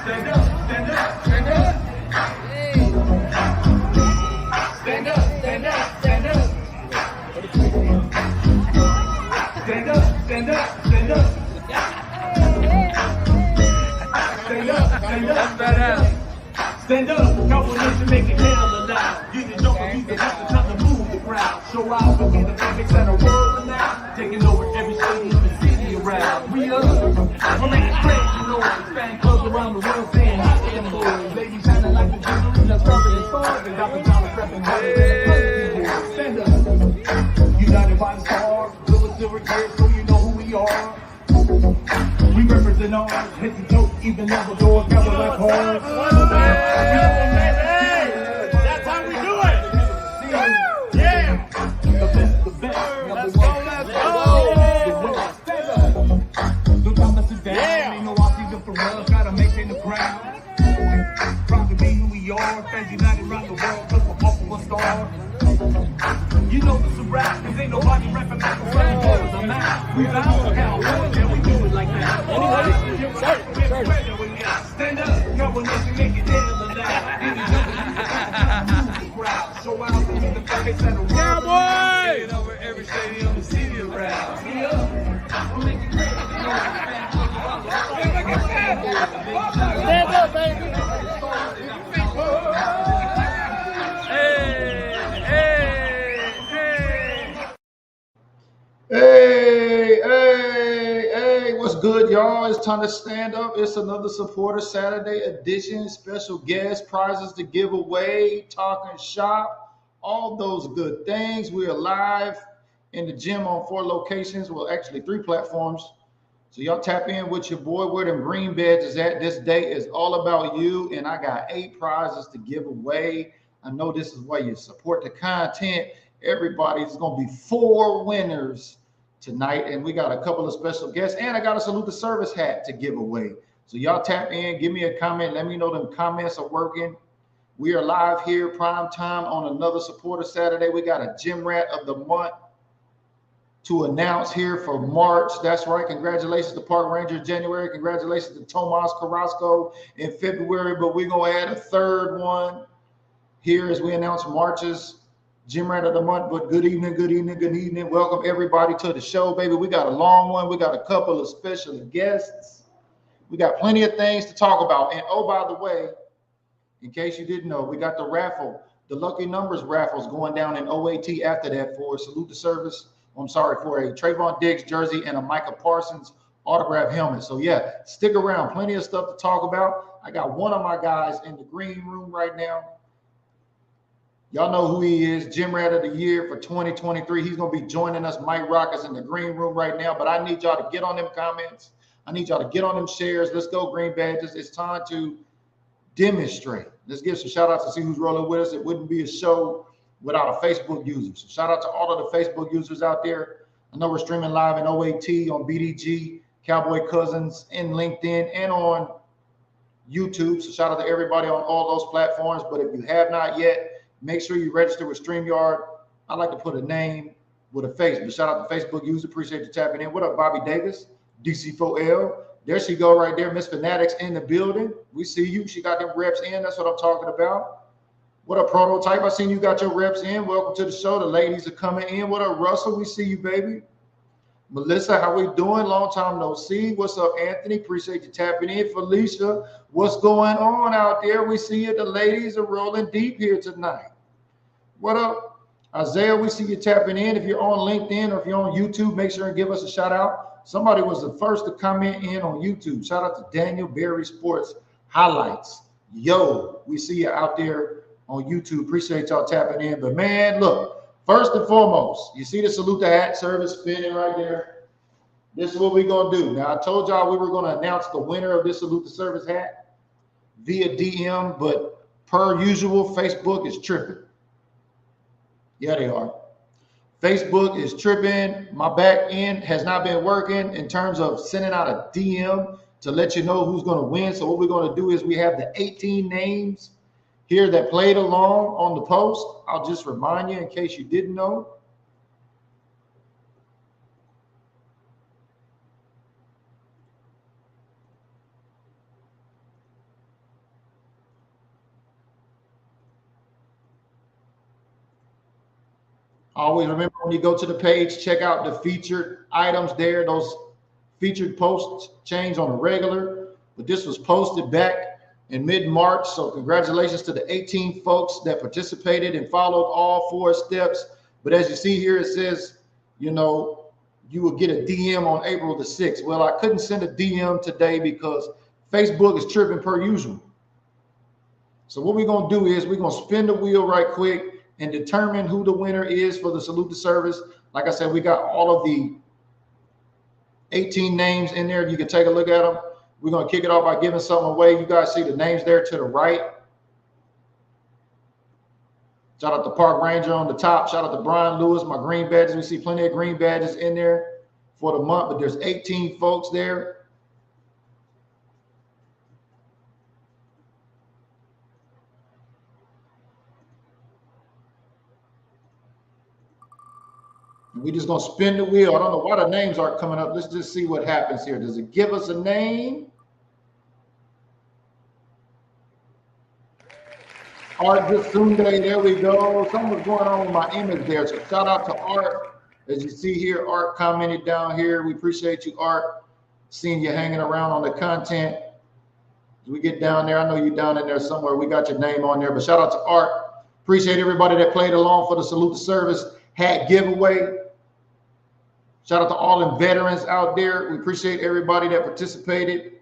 Stand up, stand up, stand up. Stand up, stand up, stand up. Stand up, stand up, stand up. Stand up, stand up, stand up. Stand up, Cowboy Nation, make it hell loud. Get it over, use the rest of time to move the crowd. Show out, we'll be the perfect center world now. Taking over every stadium and city around. We up, we're making crazy noise. Fan clubs around the world saying, hot damn boys. Ladies shining like the jewelry that's covered in stars. And got the dollars repping hard. Stand up, united by the stars. Silver, silver, gear, so you know who we are. We represent ours, hit the toe, even level doors, never left hard. That's how we do it. Yeah. The best. Let's go. No time to sit down. Ain't no off-season for us. Gotta maintain the crowd. Proud to be who we are. Fans united around the world, cause we're Buffalo stars. You know this is a rap, cause ain't nobody rapping like the front doors. I'm out. We out. Hell, yeah, we do it like that. Stand up, Cowboy Nation, make it hell loud. Show out, we the perfect center. Cowboy! Get over every stadium and city around. We up. We're making crazy. Stand up, baby. Hey, what's good, y'all? It's time to stand up. It's another Supporter Saturday edition. Special guest, prizes to give away, talking shop, all those good things. We are live in the gym on 4 locations. Well, actually 3 platforms. So y'all tap in with your boy where them green badges at. This day is all about you, and I got 8 prizes to give away. I know this is why you support the content. Everybody's going to be 4 winners tonight, and we got a couple of special guests, and I got a salute the service hat to give away. So y'all tap in, give me a comment, let me know them comments are working. We are live here, prime time on another Supporter Saturday. We got a Gym Rat of the Month to announce here for March. That's right. Congratulations to Park Ranger in January. Congratulations to Tomas Carrasco in February, but we're going to add a 3rd one here as we announce March's Gym Rat of the Month. But good evening, good evening, good evening. Welcome everybody to the show, baby. We got a long one. We got a couple of special guests. We got plenty of things to talk about. And oh, by the way, in case you didn't know, we got the raffle, the Lucky Numbers raffles going down in OAT after that for Salute the Service. I'm sorry, for a Trayvon Diggs jersey and a Micah Parsons autograph helmet. So yeah, stick around. Plenty of stuff to talk about. I got one of my guys in the green room right now. Y'all know who he is, Gym Rat of the Year for 2023. He's going to be joining us. Mike Rockers in the green room right now. But I need y'all to get on them comments. I need y'all to get on them shares. Let's go, Green Badges. It's time to demonstrate. Let's give some shout outs to see who's rolling with us. It wouldn't be a show without a Facebook user. So shout out to all of the Facebook users out there. I know we're streaming live in OAT on BDG, Cowboy Cousins, and LinkedIn, and on YouTube. So shout out to everybody on all those platforms. But if you have not yet, make sure you register with StreamYard. I like to put a name with a face, but shout out to Facebook user. Appreciate you tapping in. What up, Bobby Davis, DC4L? There she go right there. Miss Fanatics in the building. We see you. She got them reps in. That's what I'm talking about. What up, Prototype? I seen you got your reps in. Welcome to the show. The ladies are coming in. What up, Russell? We see you, baby. Melissa, how we doing? Long time no see. What's up, Anthony? Appreciate you tapping in. Felicia, what's going on out there? We see you. The ladies are rolling deep here tonight. What up, Isaiah? We see you tapping in. If you're on LinkedIn or if you're on YouTube, make sure and give us a shout out. Somebody was the first to comment in on YouTube. Shout out to Daniel Berry Sports Highlights. Yo, we see you out there on YouTube. Appreciate y'all tapping in. But man, look, first and foremost, you see the Salute the Hat service spinning right there. This is what we're going to do. Now, I told y'all we were going to announce the winner of this Salute the Service hat via DM, but per usual, Facebook is tripping. Yeah, they are. Facebook is tripping. My back end has not been working in terms of sending out a DM to let you know who's going to win. So what we're going to do is we have the 18 names here that played along on the post. I'll just remind you in case you didn't know. Always remember when you go to the page, check out the featured items there. Those featured posts change on a regular, but this was posted back in mid-March. So congratulations to the 18 folks that participated and followed all 4 steps. But as you see here, it says, you know, you will get a DM on April the 6th. Well, I couldn't send a DM today because Facebook is tripping per usual. So what we're going to do is we're going to spin the wheel right quick and determine who the winner is for the Salute to Service. Like I said, we got all of the 18 names in there. You can take a look at them. We're going to kick it off by giving something away. You guys see the names there to the right. Shout out to Park Ranger on the top. Shout out to Brian Lewis, my green badges. We see plenty of green badges in there for the month, but there's 18 folks there. And we just gonna spin the wheel. I don't know why the names aren't coming up. Let's just see what happens here. Does it give us a name? Art Sunday, there we go. Something's going on with my image there. So shout out to Art. As you see here, Art commented down here. We appreciate you, Art. Seeing you hanging around on the content. As we get down there, I know you're down in there somewhere. We got your name on there, but shout out to Art. Appreciate everybody that played along for the Salute to Service hat giveaway. Shout out to all the veterans out there. We appreciate everybody that participated.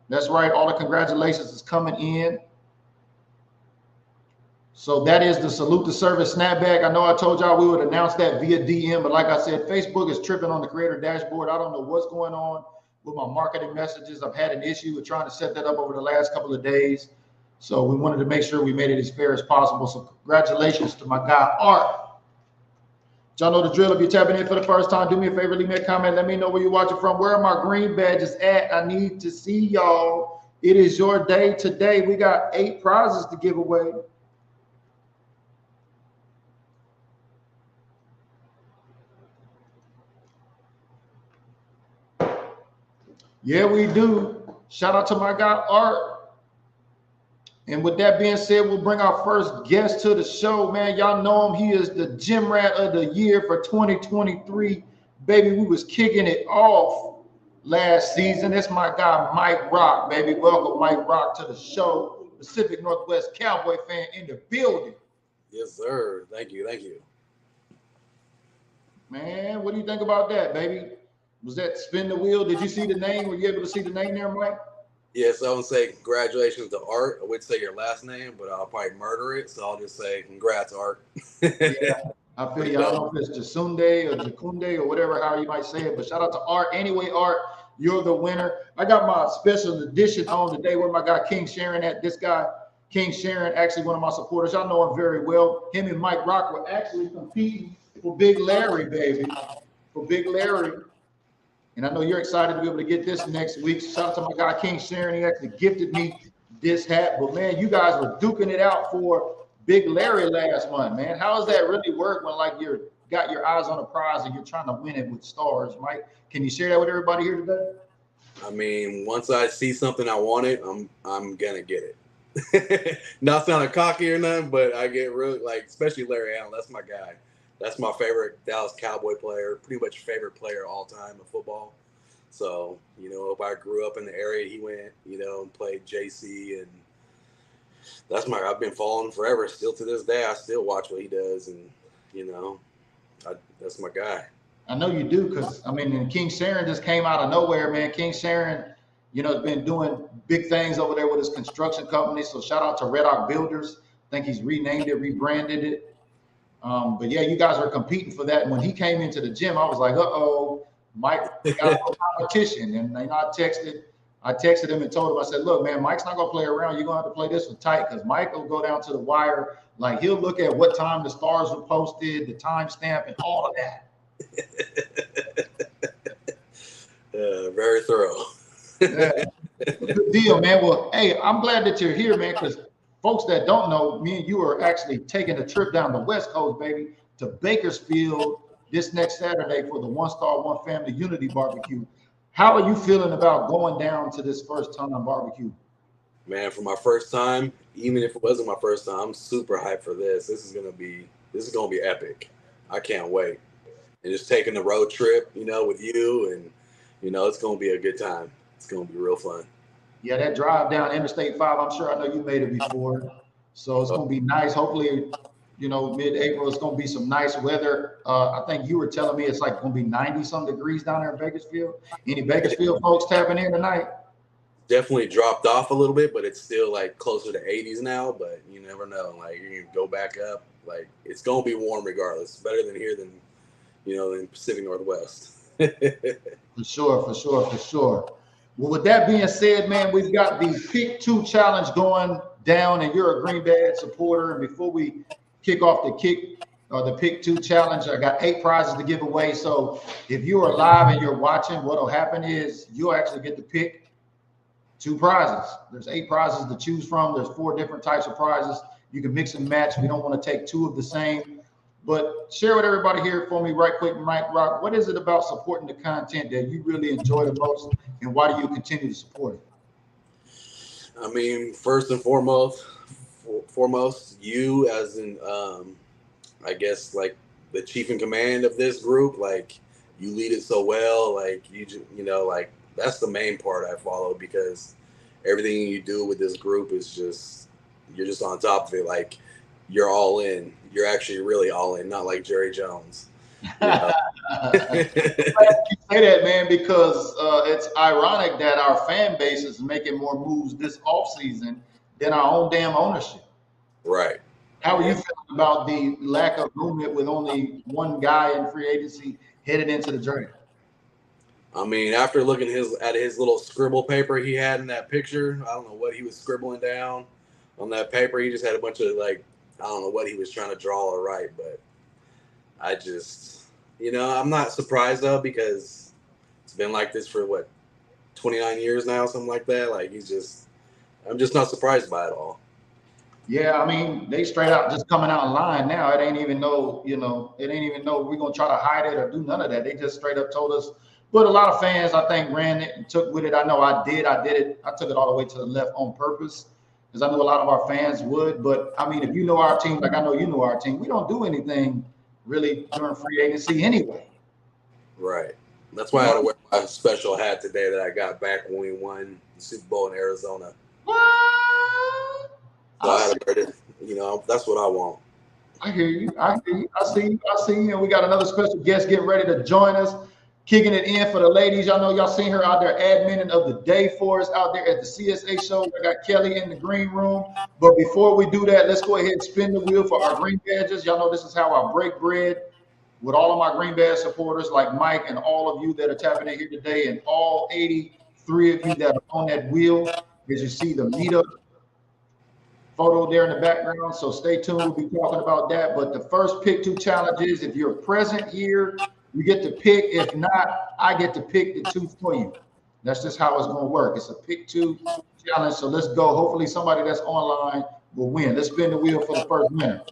That's right. All the congratulations is coming in. So that is the Salute to Service snapback. I know I told y'all we would announce that via DM, but like I said, Facebook is tripping on the creator dashboard. I don't know what's going on with my marketing messages. I've had an issue with trying to set that up over the last couple of days. So we wanted to make sure we made it as fair as possible. So congratulations to my guy, Art. Y'all know the drill. If you're tapping in for the first time, do me a favor, leave me a comment. Let me know where you're watching from. Where are my green badges at? I need to see y'all. It is your day today. We got 8 prizes to give away. Yeah, we do. Shout out to my guy, Art. And with that being said, we'll bring our first guest to the show, man. Y'all know him. He is the Gym Rat of the Year for 2023. Baby, we was kicking it off last season. It's my guy, Mike Rock, baby. Welcome, Mike Rock, to the show. Pacific Northwest Cowboy fan in the building. Yes, sir. Thank you. Thank you. Man, what do you think about that, baby? Was that spin the wheel? Did you see the name? Were you able to see the name there, Mike? Yes, I would say congratulations to Art. I would say your last name, but I'll probably murder it. So I'll just say congrats, Art. Yeah, I feel you. I don't know if it's Jasunde or Jakunde or whatever, how you might say it, but shout out to Art. Anyway, Art, you're the winner. I got my special edition on today with my guy, King Sharon at. This guy, King Sharon, actually one of my supporters. Y'all know him very well. Him and Mike Rock were actually competing for Big Larry, baby. For Big Larry. And I know you're excited to be able to get this next week. Shout out to my guy, King Sharon. He actually gifted me this hat. But, man, you guys were duking it out for Big Larry last month, man. How does that really work when, like, you're got your eyes on a prize and you're trying to win it with stars, Mike? Can you share that with everybody here today? I mean, once I see something I wanted, I'm going to get it. Not sounding cocky or nothing, but I get really, like, especially Larry Allen. That's my guy. That's my favorite Dallas Cowboy player, pretty much favorite player all time of football. So, you know, if I grew up in the area, he went, you know, and played JC, and I've been following him forever. Still to this day, I still watch what he does, and, you know, that's my guy. I know you do, because, I mean, and King Sharon just came out of nowhere, man. King Sharon, you know, has been doing big things over there with his construction company. So shout out to Red Oak Builders. I think he's renamed it, rebranded it. But yeah, you guys were competing for that. And when he came into the gym, I was like, uh-oh, Mike got a competition. And you know, I texted him and told him, I said, look, man, Mike's not gonna play around. You're gonna have to play this one tight, because Mike will go down to the wire. Like, he'll look at what time the stars were posted, the timestamp, and all of that. Very thorough. Yeah. Good deal, man. Well, hey, I'm glad that you're here, man, because folks that don't know, me and you are actually taking a trip down the West Coast, baby, to Bakersfield this next Saturday for the One Star, One Family Unity Barbecue. How are you feeling about going down to this first time barbecue? Man, for my first time, even if it wasn't my first time, I'm super hyped for this. This is gonna be epic. I can't wait. And just taking the road trip, with you, and it's gonna be a good time. It's gonna be real fun. Yeah, that drive down Interstate 5, I'm sure I know you made it before. So it's going to be nice. Hopefully, mid-April, it's going to be some nice weather. I think you were telling me it's like going to be 90-some degrees down there in Bakersfield. Any Bakersfield folks tapping in tonight? Definitely dropped off a little bit, but it's still like closer to 80s now. But you never know. Like, you can go back up. Like, it's going to be warm regardless. Better than here than Pacific Northwest. For sure. Well, with that being said, man, we've got the Pick 2 challenge going down, and you're a Green Bay supporter. And before we kick off the Pick 2 challenge, I got 8 prizes to give away. So if you are live and you're watching, what'll happen is you'll actually get to pick 2 prizes. There's 8 prizes to choose from. There's 4 different types of prizes. You can mix and match. We don't want to take 2 of the same. But share with everybody here for me right quick, Mike Rock. What is it about supporting the content that you really enjoy the most, and why do you continue to support it? I mean, first and foremost, you as in, I guess, like the chief in command of this group, like you lead it so well. Like like that's the main part I follow, because everything you do with this group is you're just on top of it. Like, you're all in. You're actually really all in, not like Jerry Jones. You say that, man, because it's ironic that our fan base is making more moves this offseason than our own damn ownership. Right. How are you feeling about the lack of movement with only one guy in free agency headed into the draft? I mean, after looking at his little scribble paper he had in that picture, I don't know what he was scribbling down on that paper. He just had a bunch of, like, I don't know what he was trying to draw or write, but I just, I'm not surprised though, because it's been like this for 29 years now, something like that. Like, I'm just not surprised by it all. Yeah, I mean, they straight out just coming out in line now. It ain't even no we're gonna try to hide it or do none of that. They just straight up told us. But a lot of fans, I think, ran it and took with it. I know I did it. I took it all the way to the left on purpose, because I know a lot of our fans would. But I mean, if you know our team, like I know you know our team, we don't do anything really during free agency anyway. Right. That's why I had to wear my special hat today that I got back when we won the Super Bowl in Arizona. What? So I had to wear it. That's what I want. I hear you. I see you. And we got another special guest getting ready to join us, kicking it in for the ladies. Y'all know y'all seen her out there adminning of the day for us out there at the CSA show. I got Kelly in the green room. But before we do that, let's go ahead and spin the wheel for our green badges. Y'all know this is how I break bread with all of my green badge supporters like Mike and all of you that are tapping in here today, and all 83 of you that are on that wheel. As you see the meetup photo there in the background. So stay tuned. We'll be talking about that. But the first Pick 2 challenge is, if you're present here, you get to pick. If not, I get to pick the 2 for you. That's just how it's going to work. It's a Pick 2 challenge. So let's go. Hopefully somebody that's online will win. Let's spin the wheel for the first winner.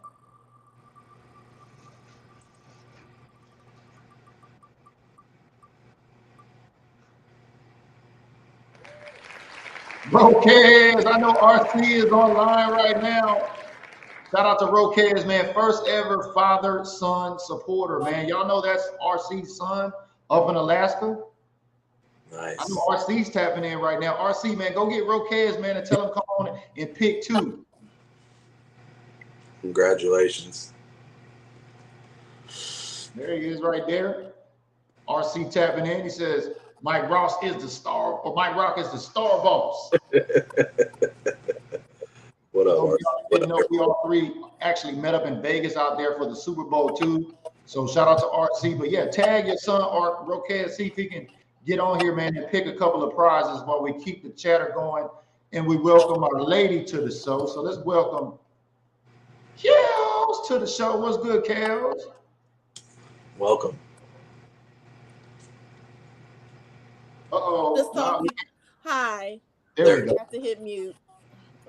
Roquez, I know RC is online right now. Shout out to Roquez, man. First ever father-son supporter, man. Y'all know that's RC's son up in Alaska. Nice. I know RC's tapping in right now. RC, man, go get Roquez, man, and tell him come on and pick 2. Congratulations. There he is right there. RC tapping in. He says, Mike Rock is the star, or Mike Rock is the star boss. What up, so we all 3 actually met up in Vegas out there for the Super Bowl too. So shout out to RC. But yeah, tag your son or Roquez, see if he can get on here, man, and pick a couple of prizes while we keep the chatter going. And we welcome our lady to the show. So let's welcome Kels to the show. What's good, Kels? Welcome. Uh-oh. Just talking. Hi. There we go. I have to hit mute.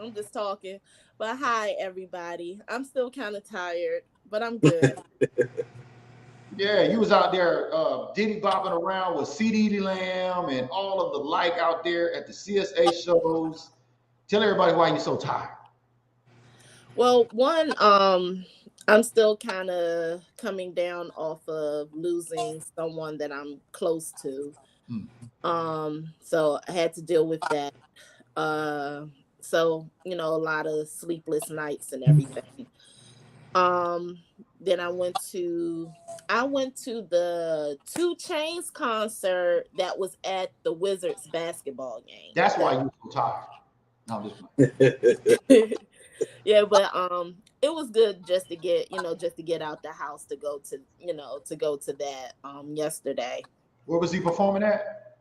I'm just talking. But hi, everybody. I'm still kind of tired, but I'm good. Yeah, you was out there diddy bopping around with CD Lamb and all of the like out there at the CSA shows. Tell everybody why you're so tired. Well, one, I'm still kind of coming down off of losing someone that I'm close to. Hmm. So I had to deal with that. Uh, so a lot of sleepless nights and everything. Um, then I went to the Two Chains concert that was at the Wizards basketball game. That's why That you're so tired. No, I'm just playing. yeah, but it was good just to get out the house to go to that yesterday. Where was he performing at?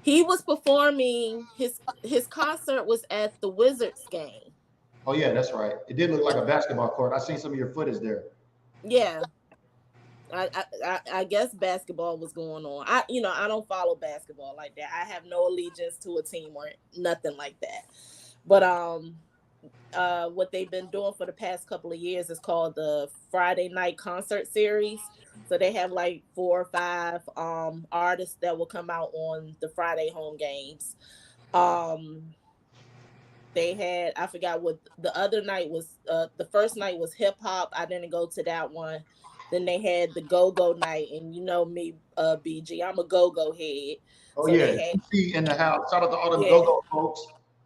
He was performing his concert was at the Wizards game. Oh yeah, that's right. It did look like a basketball court. I seen some of your footage there. Yeah. I guess basketball was going on. I don't follow basketball like that. I have no allegiance to a team or nothing like that. But what they've been doing for the past couple of years is called the Friday night concert series. So they have like 4 or 5 artists that will come out on the Friday home games. Um they had, I forgot what the other night was. The first night was hip hop. I didn't go to that one. Then they had the go-go night, and you know me, BG, I'm a go-go head. Oh So yeah, they had, DC in the house. Shout out to all them yeah, go-go folks.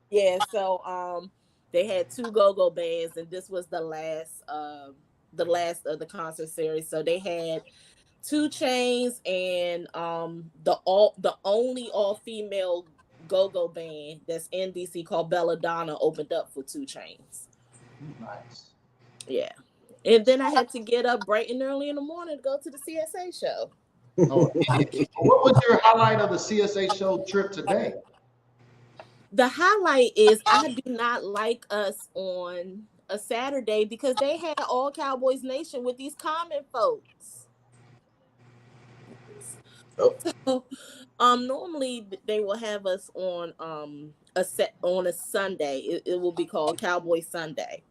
yeah. So they had 2 go-go bands, and this was the last of the concert series. So they had Two Chains and the only all-female go-go band that's in DC called Belladonna opened up for Two Chains. Nice. Yeah. And then I had to get up bright and early in the morning to go to the CSA show. Oh, what was your highlight of the CSA show trip today? The highlight is I do not like us on a Saturday because they had all Cowboys Nation with these common folks. Oh. So, normally they will have us on a Sunday. It will be called Cowboy Sunday.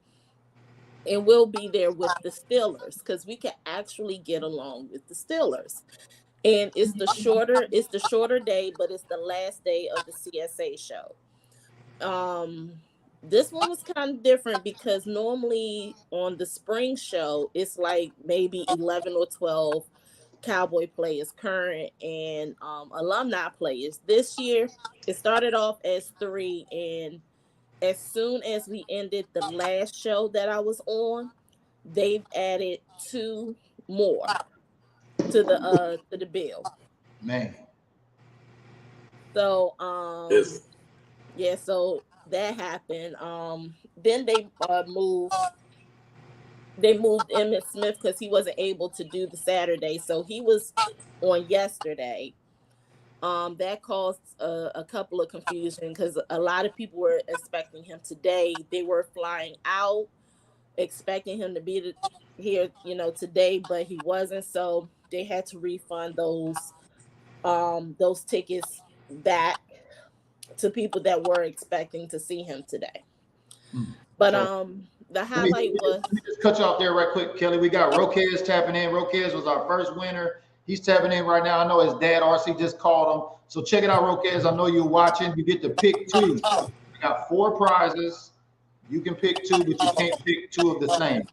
And we'll be there with the Steelers because we can actually get along with the Steelers. And it's the shorter day, but it's the last day of the CSA show. This one was kind of different because normally on the spring show it's like maybe 11 or 12 Cowboy players, current and alumni players. This year it started off as 3, and as soon as we ended the last show that I was on, they've added 2 more to the bill. Man. So Yes. yeah, so that happened. Then they moved Emmett Smith because he wasn't able to do the Saturday, so he was on yesterday. That caused a couple of confusion because a lot of people were expecting him today. They were flying out, expecting him to be here, today, but he wasn't. So they had to refund those tickets back to people that were expecting to see him today. But So the let me, highlight was let me just cut you off there right quick, Kelly. We got Roquez tapping in. Roquez was our first winner. He's tapping in right now. I know his dad, RC, just called him. So check it out, Roquez. I know you're watching. You get to pick 2. We got 4 prizes. You can pick 2, but you can't pick 2 of the same.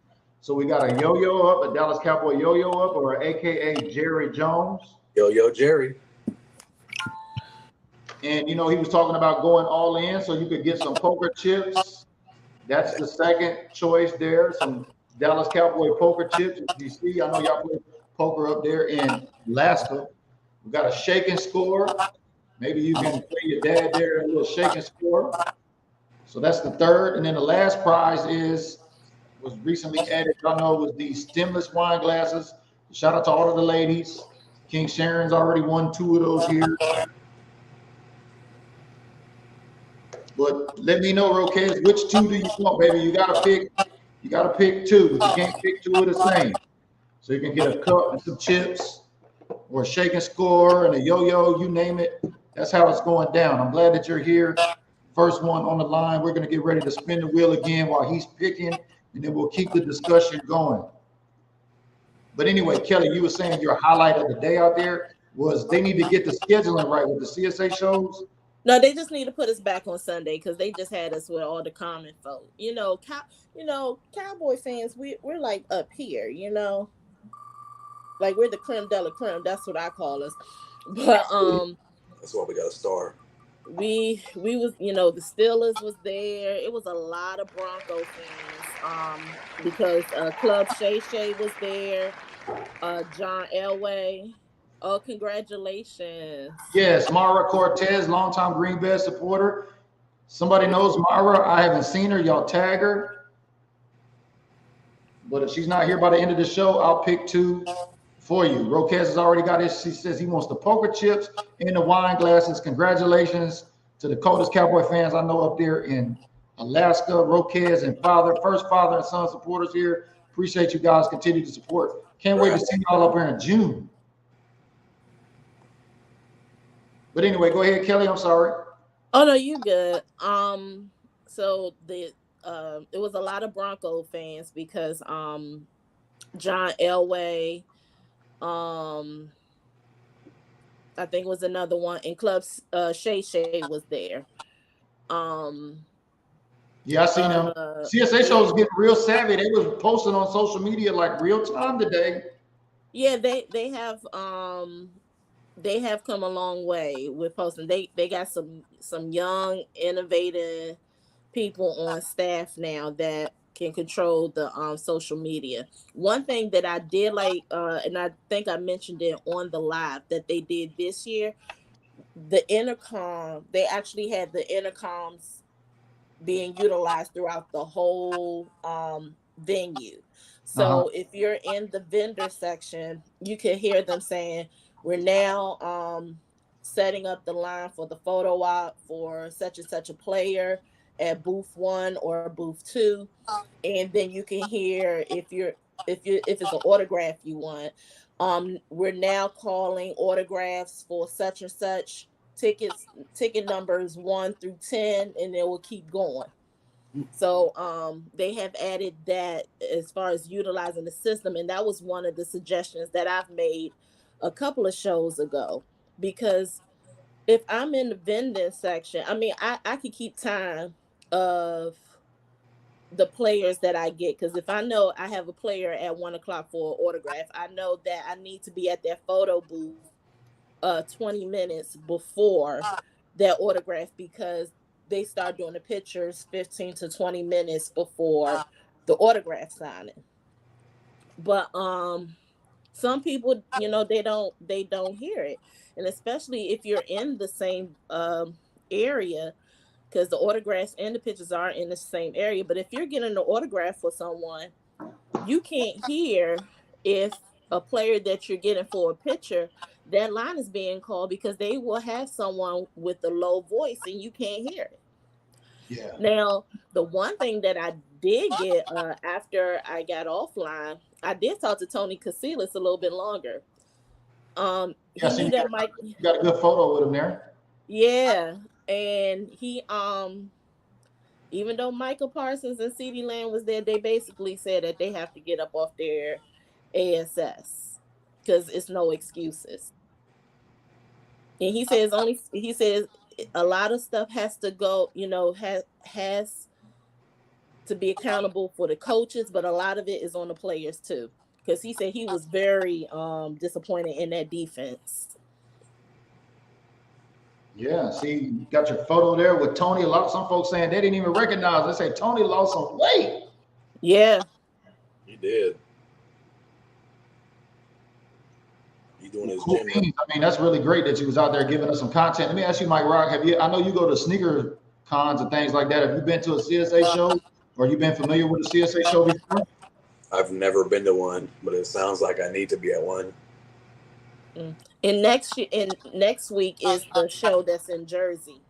So we got a yo-yo up, a Dallas Cowboy yo-yo up, or AKA Jerry Jones. Yo, Jerry. And he was talking about going all in, so you could get some poker chips. That's the second choice there. Some Dallas Cowboy poker chips. As you see, I know y'all play poker up there in Alaska. We got a shake and score. Maybe you can play your dad there in a little shake and score. So that's the third. And then the last prize was recently added. Y'all know it was the stemless wine glasses. Shout out to all of the ladies. King Sharon's already won 2 of those here. But let me know, Roquez, which 2 do you want, baby? You gotta pick 2, but you can't pick 2 of the same. So you can get a cup and some chips, or a shake and score and a yo-yo, you name it. That's how it's going down. I'm glad that you're here. First one on the line. We're gonna get ready to spin the wheel again while he's picking, and then we'll keep the discussion going. But anyway, Kelly, you were saying your highlight of the day out there was they need to get the scheduling right with the CSA shows. No, they just need to put us back on Sunday because they just had us with all the common folk. Cowboy fans, we're like up here, like we're the creme de la creme. That's what I call us. But That's why we got a star. we was, the Steelers was there. It was a lot of Bronco fans. Because Club Shay Shay was there. John Elway. Oh, congratulations. Yes, Mara Cortez, longtime Green Bay supporter. Somebody knows Mara. I haven't seen her. Y'all tag her. But if she's not here by the end of the show, I'll pick two for you. Roquez has already got his. She says he wants the poker chips and the wine glasses. Congratulations to the coldest Cowboy fans I know up there in Alaska. Roquez and first father and son supporters here. Appreciate you guys. Continue to support. Can't wait to see y'all up here in June. But anyway, go ahead, Kelly. I'm sorry. Oh no, you good. So it was a lot of Bronco fans because John Elway, I think was another one, and Club Shay Shay was there. Yeah, I seen them. CSA show was getting real savvy. They was posting on social media like real time today. Yeah, they have come a long way with posting. They got some young, innovative people on staff now that can control the social media. One thing that I did like, and I think I mentioned it on the live that they did this year, the intercom. They actually had the intercoms being utilized throughout the whole venue. So if you're in the vendor section, you can hear them saying, "We're now setting up the line for the photo op for such and such a player at booth 1 or booth 2," and then you can hear if it's an autograph you want. We're now calling autographs for such and such ticket numbers 1 through 10, and it will keep going. So they have added that as far as utilizing the system, and that was one of the suggestions that I've made a couple of shows ago, because if I'm in the vending section, I mean, I could keep time of the players that I get, because if I know I have a player at 1:00 for an autograph, I know that I need to be at that photo booth 20 minutes before that autograph, because they start doing the pictures 15 to 20 minutes before the autograph signing. But some people, they don't hear it, and especially if you're in the same area, because the autographs and the pictures are in the same area. But if you're getting an autograph for someone, you can't hear if a player that you're getting for a picture, that line is being called, because they will have someone with a low voice and you can't hear it. Yeah. Now, the one thing that I did get after I got offline, I did talk to Tony Casillas a little bit longer. He knew that Mike. You got a good photo with him there. Yeah, and he even though Michael Parsons and CeeDee Lamb was there, they basically said that they have to get up off their ASS because it's no excuses. And he says a lot of stuff has to go, has to be accountable for the coaches, but a lot of it is on the players too. Because he said he was very disappointed in that defense. Yeah, see, you got your photo there with Tony. Some folks saying they didn't even recognize. They say Tony lost some weight. Yeah, he did. He's doing his cool gym. I mean, that's really great that you was out there giving us some content. Let me ask you, Mike Rock, I know you go to sneaker cons and things like that. Have you been to a CSA show, or you been familiar with a CSA show before? I've never been to one, but it sounds like I need to be at one. And next week is the show that's in Jersey.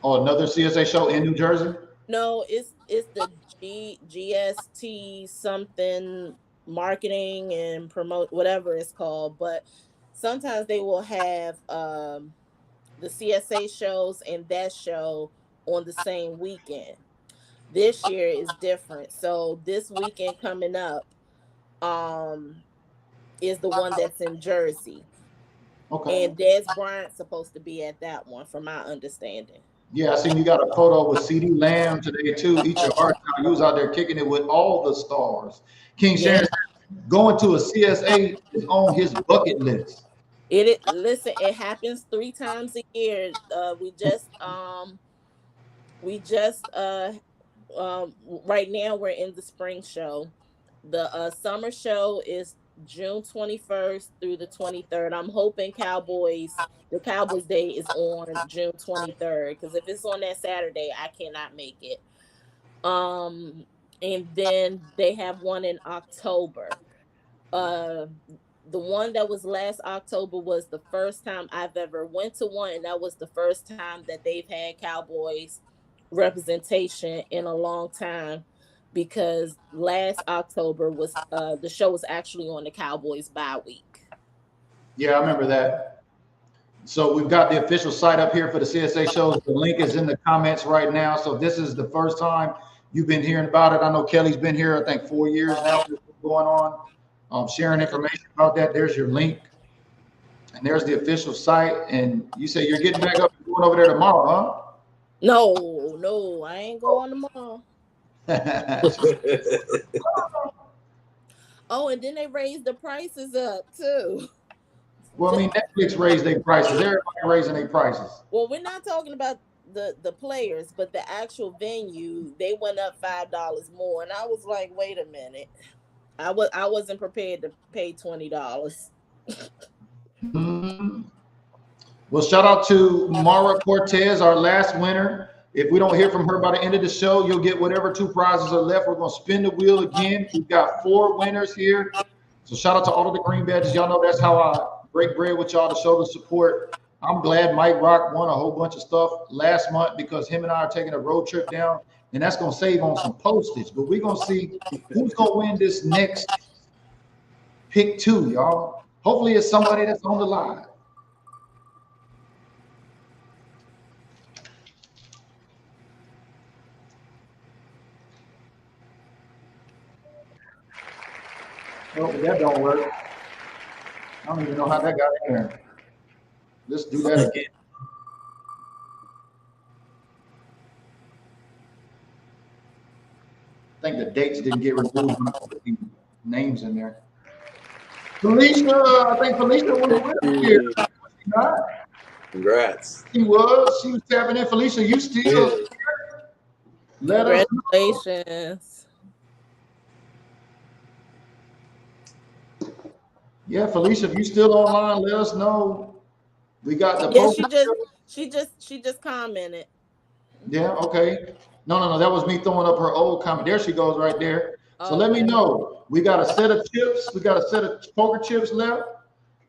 Oh, another CSA show in New Jersey? No, it's the GST something marketing and promote, whatever it's called. But sometimes they will have the CSA shows and that show on the same weekend. This year is different. So this weekend coming up is the one that's in Jersey. Okay. And Des Bryant's supposed to be at that one, from my understanding. Yeah, I seen you got a photo with CD Lamb today too. Eat your heart out. You was out there kicking it with all the stars. King Yeah, Sharon said, going to a CSA is on his bucket list. listen, it happens 3 times a year. We just right now we're in the spring show. The summer show is June 21st through the 23rd. I'm hoping the Cowboys Day is on June 23rd, because if it's on that Saturday, I cannot make it. And then they have one in October. Uh the one that was last October was the first time I've ever went to one, and that was the first time that they've had Cowboys representation in a long time, because last October was the show was actually on the Cowboys bye week. Yeah, I remember that. So we've got the official site up here for the CSA shows. The link is in the comments right now. So if this is the first time you've been hearing about it, I know Kelly's been here, I think 4 years now going on, sharing information about that. There's your link. And there's the official site. And you say you're getting back up and going over there tomorrow, No, I ain't going tomorrow. huh? Oh, and then they raised the prices up too. Well, I mean, Netflix raised their prices. Everybody raising their prices. Well, we're not talking about the players, but the actual venue, they went up $5 more, and I was like, wait a minute, I wasn't prepared to pay $20. Mm-hmm. Well, shout out to Mara Cortez, our last winner. If we don't hear from her by the end of the show, you'll get whatever 2 prizes are left. We're going to spin the wheel again. We've got 4 winners here. So shout out to all of the green badges. Y'all know that's how I break bread with y'all, to show the support. I'm glad Mike Rock won a whole bunch of stuff last month, because him and I are taking a road trip down, and that's going to save on some postage. But we're going to see who's going to win this next pick 2, y'all. Hopefully it's somebody that's on the line. Oh, that don't work. I don't even know how that got in there. Let's do that again. I think the dates didn't get removed when I put the names in there. Felicia, I think Felicia was with here. Congrats. She was tapping in. Felicia, you still here? Let us know. Congratulations. Yeah, Felicia, if you still online, let us know. We got the Yeah, she just commented. Yeah, okay. No, that was me throwing up her old comment. There she goes right there. So let me know. We got a set of chips. We got a set of poker chips left.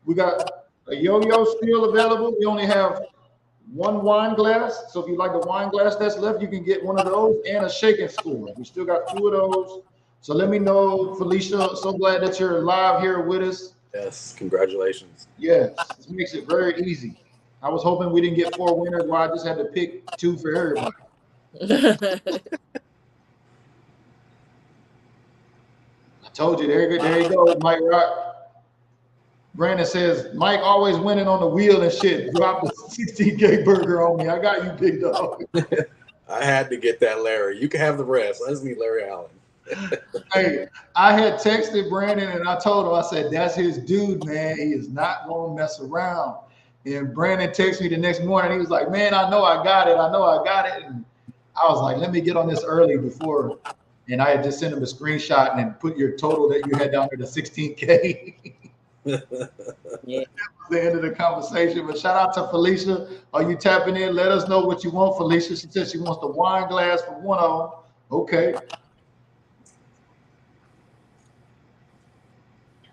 We got a yo-yo still available. We only have 1 wine glass. So if you like the wine glass that's left, you can get one of those, and a shaking score. We still got 2 of those. So let me know, Felicia. So glad that you're live here with us. Yes, congratulations. Yes, this makes it very easy. I was hoping we didn't get 4 winners, where I just had to pick 2 for everybody. I told you, there you go, Mike Rock. Brandon says, Mike always winning on the wheel and shit. Drop the 16K burger on me. I got you, big dog. I had to get that Larry. You can have the rest. I just need Larry Allen. Hey, I had texted Brandon and I told him, I said, that's his dude, man. He is not going to mess around. And Brandon texted me the next morning. He was like, man, I know I got it. And I was like, let me get on this early before. And I had just sent him a screenshot and then put your total that you had down there to 16K. Yeah. That was the end of the conversation. But shout out to Felicia. Are you tapping in? Let us know what you want, Felicia. She said she wants the wine glass for one of them. Okay.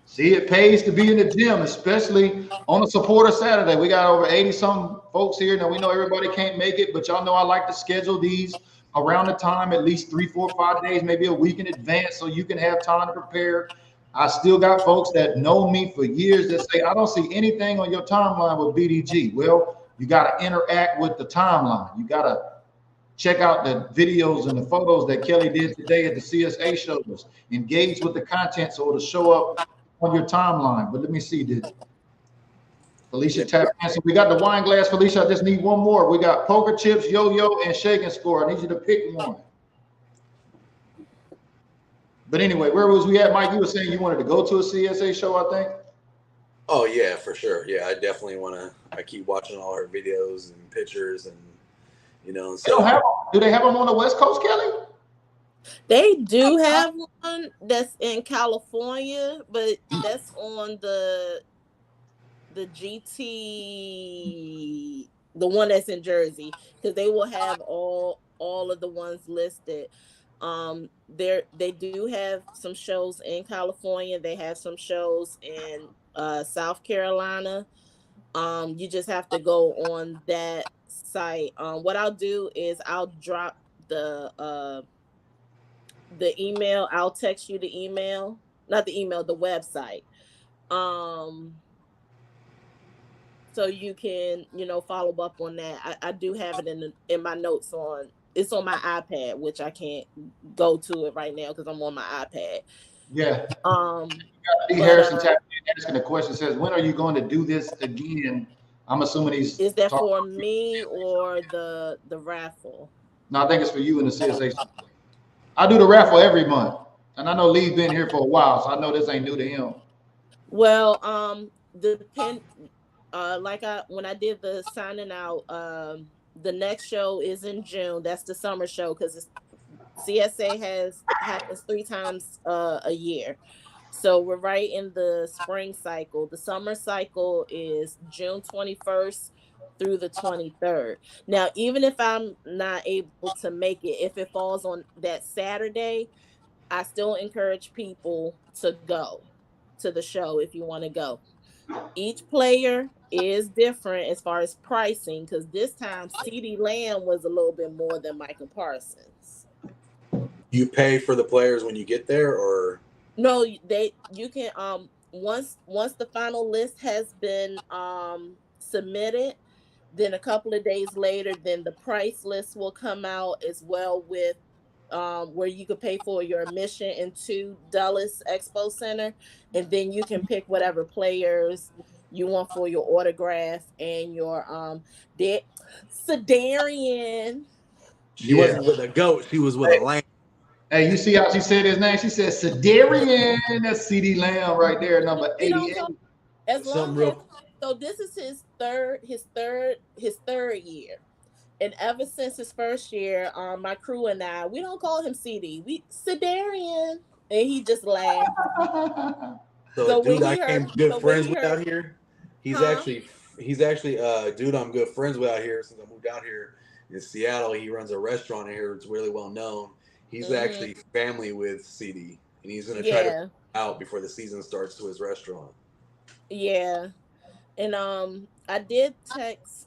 See, it pays to be in the gym, especially on a supporter Saturday. We got over 80-some folks here. Now, we know everybody can't make it, but y'all know I like to schedule these around the time, at least 3, 4, 5 days, maybe a week in advance, so you can have time to prepare. I still got folks that know me for years that say, I don't see anything on your timeline with BDG. Well, you got to interact with the timeline. You got to check out the videos and the photos that Kelly did today at the CSA shows. Engage with the content so it'll show up on your timeline. But let me see, did Felicia tapped in. So we got the wine glass, Felicia. I just need one more. We got poker chips, yo-yo, and shake and score. I need you to pick one. But anyway, where was we at, Mike? You were saying you wanted to go to a CSA show, I think. Oh yeah, for sure. Yeah, I definitely want to. I keep watching all her videos and pictures, and you know. And They don't have them. Do they have them on the West Coast, Kelly? They do have one that's in California, but that's on the GT, the one that's in Jersey, because they will have all of the ones listed. They do have some shows in California. They have some shows in South Carolina. You just have to go on that site. What I'll do is I'll drop the email. I'll text you the email, not the email, the website. So you can, follow up on that. I do have it in my notes on. It's on my iPad, which I can't go to it right now because I'm on my iPad. Yeah. D. Harrison asking the question, says, when are you going to do this again? I'm assuming he's. Is that for me or the raffle? No, I think it's for you and the CSA. I do the raffle every month, and I know Lee's been here for a while, so I know this ain't new to him. Well, when I did the signing out, the next show is in June. That's the summer show because CSA happens 3 times a year. So we're right in the spring cycle. The summer cycle is June 21st through the 23rd. Now, even if I'm not able to make it, if it falls on that Saturday, I still encourage people to go to the show if you want to go. Each player is different as far as pricing because this time CeeDee Lamb was a little bit more than Michael Parsons. You pay for the players when you get there, or no? You can once the final list has been submitted, then a couple of days later, then the price list will come out as well with where you could pay for your admission into Dulles Expo Center, and then you can pick whatever players you want for your autograph and your Sedarian. She wasn't with a goat; she was with a lamb. Hey, you see how she said his name? She said Sedarian. That's CeeDee Lamb right there, number 88. So this is his third year. And ever since his first year, my crew and I, we don't call him CD. We Sedarian. And he just laughed. So dude I came good friends with out here. He's actually dude I'm good friends with out here since I moved out here in Seattle. He runs a restaurant here. It's really well known. He's actually family with CD. And he's gonna try to out before the season starts to his restaurant. Yeah. And I did text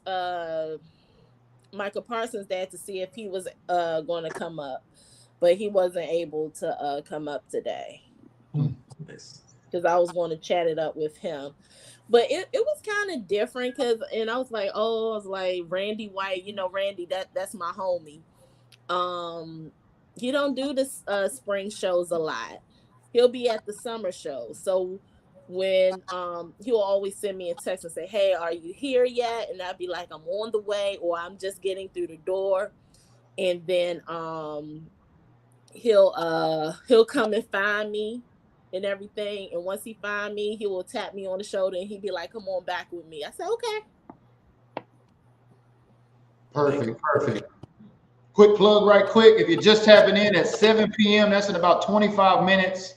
Michael Parsons' dad to see if he was going to come up, but he wasn't able to come up today. Nice. Because I was going to chat it up with him. But it was kind of different and I was like, Randy White, Randy, that's my homie. He don't do the spring shows a lot. He'll be at the summer show. So when he'll always send me a text and say, hey, are you here yet? And I'd be like, I'm on the way, or I'm just getting through the door. And then he'll come and find me and everything. And once he find me, he will tap me on the shoulder and he'd be like, come on back with me. I said, okay. Perfect. Quick plug right quick. If you're just tapping in at 7 p.m., that's in about 25 minutes.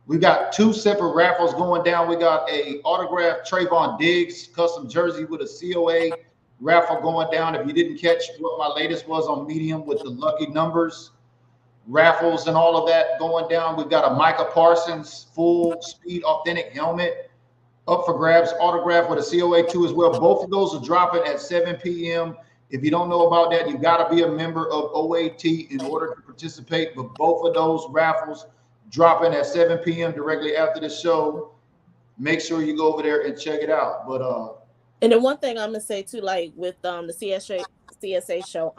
We got 2 separate raffles going down. We got a autographed Trayvon Diggs custom jersey with a COA raffle going down. If you didn't catch what my latest was on Medium with the lucky numbers, raffles and all of that going down. We've got a Micah Parsons full speed authentic helmet up for grabs, autograph with a COA too as well. Both of those are dropping at 7 p.m. If you don't know about that, you got to be a member of OAT in order to participate. But both of those raffles dropping at 7 p.m. directly after the show. Make sure you go over there and check it out. But and then one thing I'm gonna say too, like with the CSA show,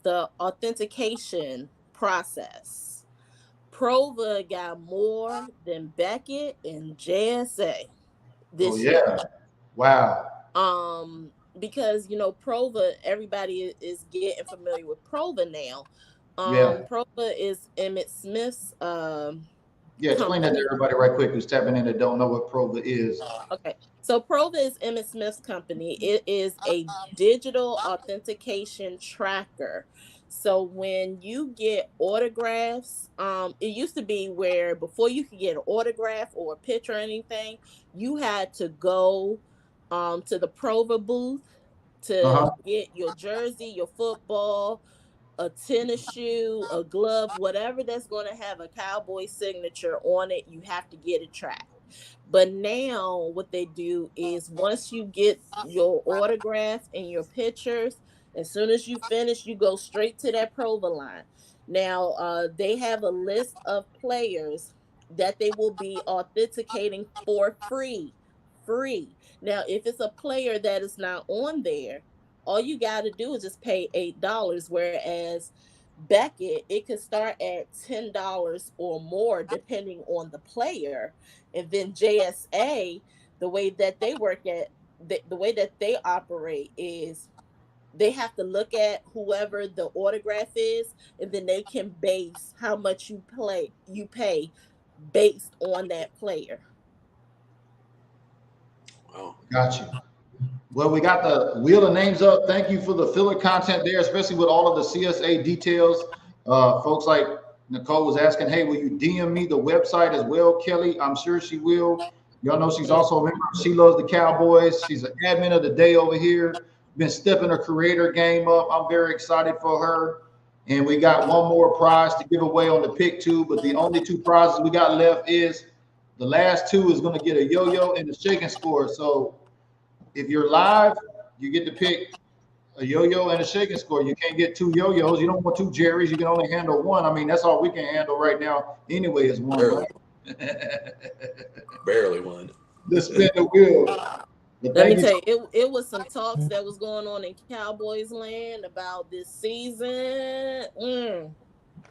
the authentication process, Prova got more than Beckett and JSA this year. Wow. Because Prova, everybody is getting familiar with Prova now. Yeah. Prova is Emmett Smith's Yeah. Explain that to company. everybody right quick who's tapping in and don't know what Prova is. Okay, so Prova is Emmett Smith's company. It is a digital authentication tracker. So when you get autographs, it used to be where before you could get an autograph or a picture or anything, you had to go to the Prova booth to Uh-huh. get your jersey, your football, a tennis shoe, a glove, whatever that's going to have a cowboy signature on it, you have to get it tracked. But now what they do is once you get your autograph and your pictures, as soon as you finish, you go straight to that Prova line. Now they have a list of players that they will be authenticating for free. Free. Now, if it's a player that is not on there, all you got to do is just pay $8. Whereas Beckett, it could start at $10 or more depending on the player. And then JSA, the way that they work at the way that they operate is they have to look at whoever the autograph is, and then they can base how much you pay based on that player. Wow. Got you. Well, we got the wheel of names up. Thank you for the filler content there, especially with all of the CSA details. Folks like Nicole was asking, hey, will you DM me the website as well, Kelly? I'm sure she will. Y'all know she's also a member of She Loves the Cowboys. She's an admin of the day over here. Been stepping her creator game up. I'm very excited for her. And we got one more prize to give away on the pick two, but the only two prizes we got left is the last two is going to get a yo-yo and a shaking score. So if you're live, you get to pick a yo-yo and a shaking score. You can't get two yo-yos. You don't want two Jerry's. You can only handle one. I mean, that's all we can handle right now. Anyway, is one. Barely. Right? Barely one. Let's spin the wheel. Let me tell you, it was some talks that was going on in Cowboys land about this season.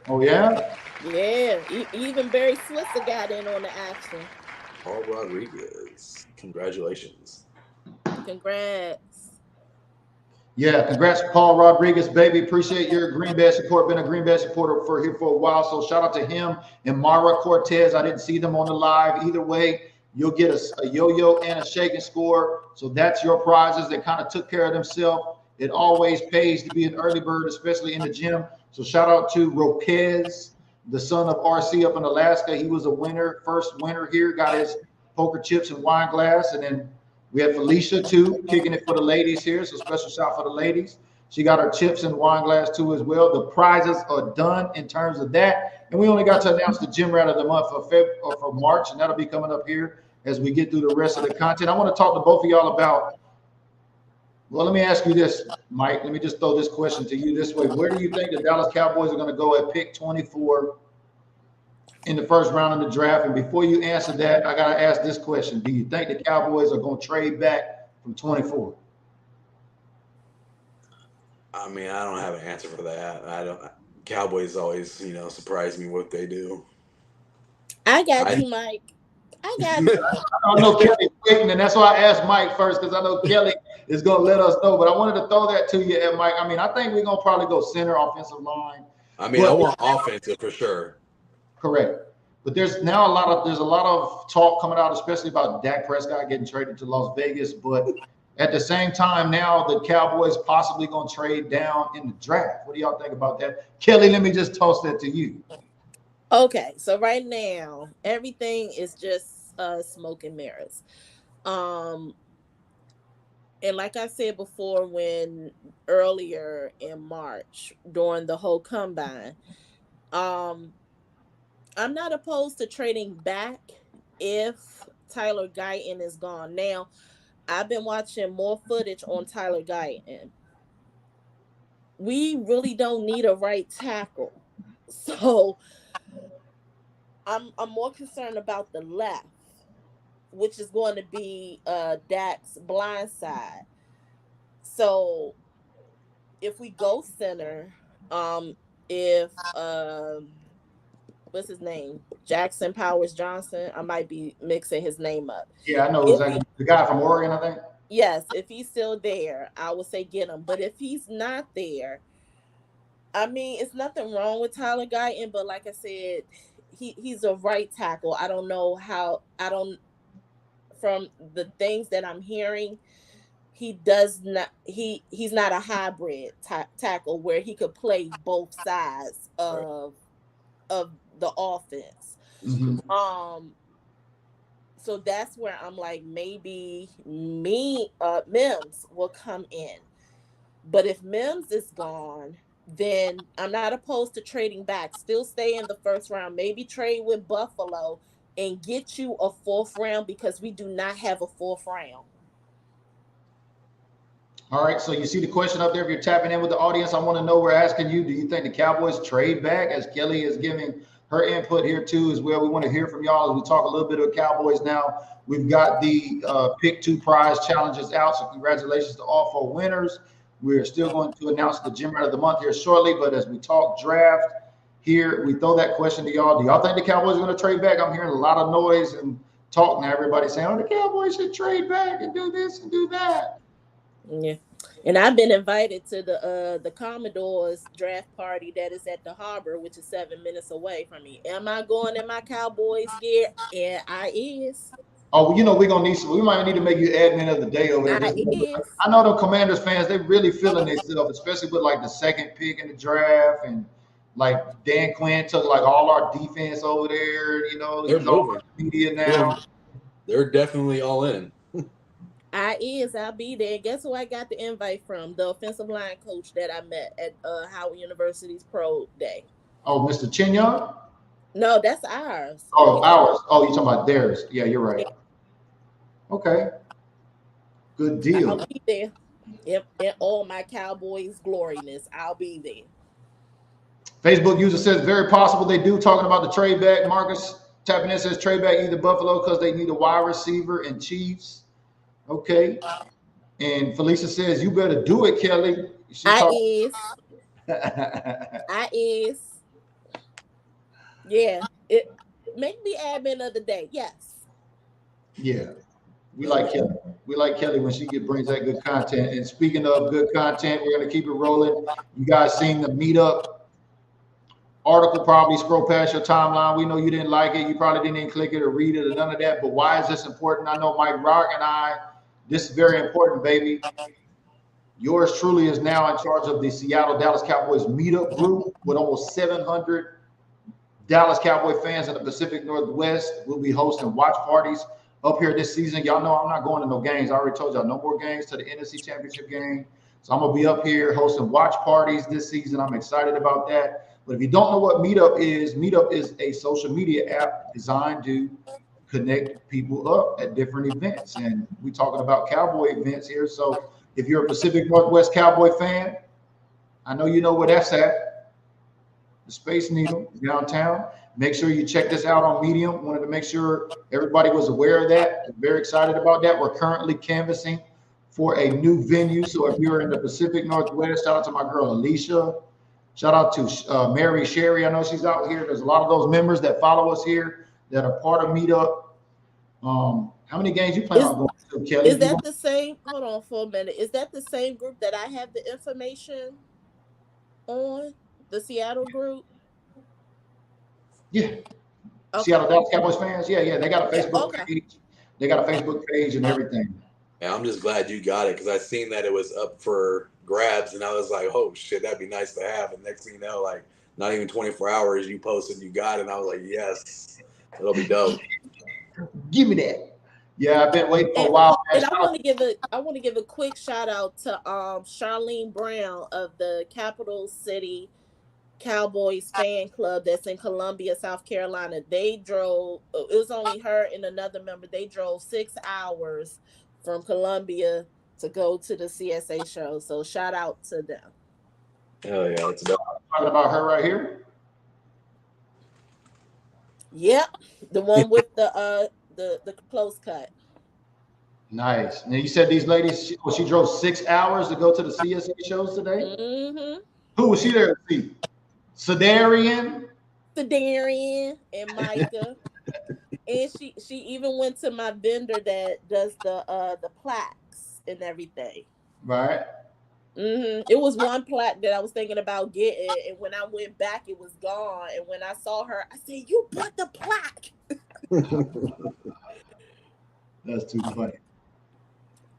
Oh yeah. Yeah, even Barry Switzer got in on the action. Paul Rodriguez, congratulations. Congrats. Yeah, congrats, Paul Rodriguez, baby. Appreciate your Green Bay support. Been a Green Bay supporter for here for a while. So shout out to him and Mara Cortez. I didn't see them on the live. Either way, you'll get a yo-yo and a shaking score. So that's your prizes. They kind of took care of themselves. It always pays to be an early bird, especially in the gym. So shout out to Ropez, the son of RC up in Alaska. He was a winner, first winner here, got his poker chips and wine glass. And then we had Felicia too, kicking it for the ladies here. So special shout for the ladies. She got her chips and wine glass too as well. The prizes are done in terms of that. And we only got to announce the gym rat of the month for March, and that'll be coming up here as we get through the rest of the content. I want to talk to both of y'all about, well, let me ask you this, Mike. Let me just throw this question to you this way. Where do you think the Dallas Cowboys are going to go at pick 24 in the first round of the draft? And before you answer that, I got to ask this question. Do you think the Cowboys are going to trade back from 24? I mean, I don't have an answer for that. I don't. Cowboys always, surprise me what they do. I got you, Mike. I got you. I know Kelly's waiting, and that's why I asked Mike first, because I know Kelly is going to let us know. But I wanted to throw that to you, and Mike. I mean, I think we're going to probably go center offensive line. I mean, I want offensive for sure. Correct. But there's a lot of talk coming out, especially about Dak Prescott getting traded to Las Vegas. But at the same time, now the Cowboys possibly going to trade down in the draft. What do y'all think about that? Kelly, let me just toss that to you. Okay, so right now everything is just smoke and mirrors. And like I said before, when earlier in March during the whole combine, I'm not opposed to trading back if Tyler Guyton is gone. Now, I've been watching more footage on Tyler Guyton. We really don't need a right tackle. So I'm more concerned about the left, which is going to be Dak's blind side. So if we go center, if what's his name? Jackson Powers Johnson. I might be mixing his name up. Yeah, I know exactly. The guy from Oregon, I think. yes, if he's still there, I would say get him. But if he's not there, I mean, it's nothing wrong with Tyler Guyton, but like I said, he's a right tackle. I don't know how. I don't from the things that I'm hearing, he does not. He's not a hybrid tackle where he could play both sides Right. of the offense. Mhm. So that's where I'm like, maybe Mims will come in. But if Mims is gone, then I'm not opposed to trading back. Still stay in the first round. Maybe trade with Buffalo and get you a fourth round because we do not have a fourth round. All right, so you see the question up there. If you're tapping in with the audience, I want to know, we're asking you, do you think the Cowboys trade back? As Kelly is giving her input here too as well. We want to hear from y'all as we talk a little bit of Cowboys now. We've got the Pick 2 prize challenges out, so congratulations to all 4 winners. We're still going to announce the Gym Rat of the Month here shortly, but as we talk draft here, we throw that question to y'all. Do y'all think the Cowboys are going to trade back? I'm hearing a lot of noise and talk now. Everybody saying, oh, the Cowboys should trade back and do this and do that. Yeah. And I've been invited to the Commodores draft party that is at the Harbor, which is 7 minutes away from me. Am I going in my Cowboys gear? Yeah, I is. Oh, you know, we're gonna need some. We might need to make you admin of the day over there. I is. I know the Commanders fans, they really feeling themselves, especially with like the second pick in the draft, and like Dan Quinn took like all our defense over there. You know, They're he's all moving. over the media now. They're definitely all in. I'll be there. Guess who I got the invite from? The offensive line coach that I met at Howard University's Pro Day. Oh, Mr. Chinyon? No, that's ours. Oh, ours. Oh, you're talking about theirs. Yeah, you're right. Okay. Good deal. I'll be there. Yep, in all my Cowboys gloriness, I'll be there. Facebook user says very possible they do, talking about the trade back. Marcus tapping in says trade back either Buffalo because they need a wide receiver and Chiefs. Okay. And Felicia says, you better do it, Kelly. I is. Yeah. It make me admin of the day. Yes. Yeah. We like Kelly. We like Kelly when she brings that good content. And speaking of good content, we're going to keep it rolling. You guys seen the meetup article, probably scroll past your timeline. We know you didn't like it. You probably didn't even click it or read it or none of that. But why is this important? I know Mike Rock and I, this is very important, baby. Yours truly is now in charge of the Seattle Dallas Cowboys meetup group with almost 700 Dallas Cowboy fans in the Pacific Northwest. We'll be hosting watch parties up here this season. Y'all know I'm not going to no games. I already told y'all no more games to the NFC Championship game. So I'm going to be up here hosting watch parties this season. I'm excited about that. But if you don't know what Meetup is a social media app designed to connect people up at different events. And we're talking about Cowboy events here. So if you're a Pacific Northwest Cowboy fan, I know you know where that's at. The Space Needle downtown. Make sure you check this out on Medium. Wanted to make sure everybody was aware of that. I'm very excited about that. We're currently canvassing for a new venue. So if you're in the Pacific Northwest, shout out to my girl Alicia. Shout out to Mary Sherry. I know she's out here. There's a lot of those members that follow us here that are part of Meetup. How many games you plan on going to, Kelly? Is that the same? Hold on for a minute. Is that the same group that I have the information on? The Seattle group? Yeah. Okay. Seattle Dallas Cowboys fans. Yeah. They got a Facebook page. They got a Facebook page and everything. Yeah, I'm just glad you got it because I seen that it was up for grabs and I was like, oh shit, that'd be nice to have. And next thing you know, like not even 24 hours, you posted, you got it. And I was like, yes, it'll be dope. Give me that. Yeah, I've been waiting for a while. And I want to give a quick shout out to Charlene Brown of the Capital City Cowboys fan club that's in Columbia, South Carolina. They drove, it was only her and another member. They drove 6 hours from Columbia to go to the CSA show. So shout out to them. Oh yeah, that's dope. Talking about her right here. Yep, the one with the close cut. Nice. Now you said these ladies, she drove 6 hours to go to the CSA shows today. Mm-hmm. Who was she there to see? Sedarian and Micah. And she even went to my vendor that does the plaques and everything. Right. It was one plaque that I was thinking about getting, and when I went back, it was gone. And when I saw her, I said, "You bought the plaque." That's too funny.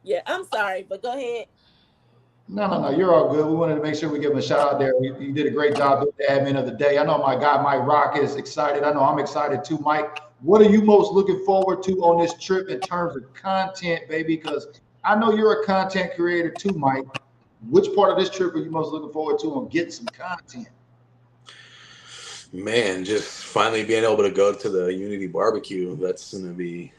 Yeah, I'm sorry, but go ahead. No. You're all good. We wanted to make sure we give him a shout out there. You did a great job with the admin of the day. I know my guy, Mike Rock, is excited. I know I'm excited too, Mike. What are you most looking forward to on this trip in terms of content, baby? Because I know you're a content creator too, Mike. Which part of this trip are you most looking forward to on getting some content? Man, just finally being able to go to the Unity barbecue. That's gonna be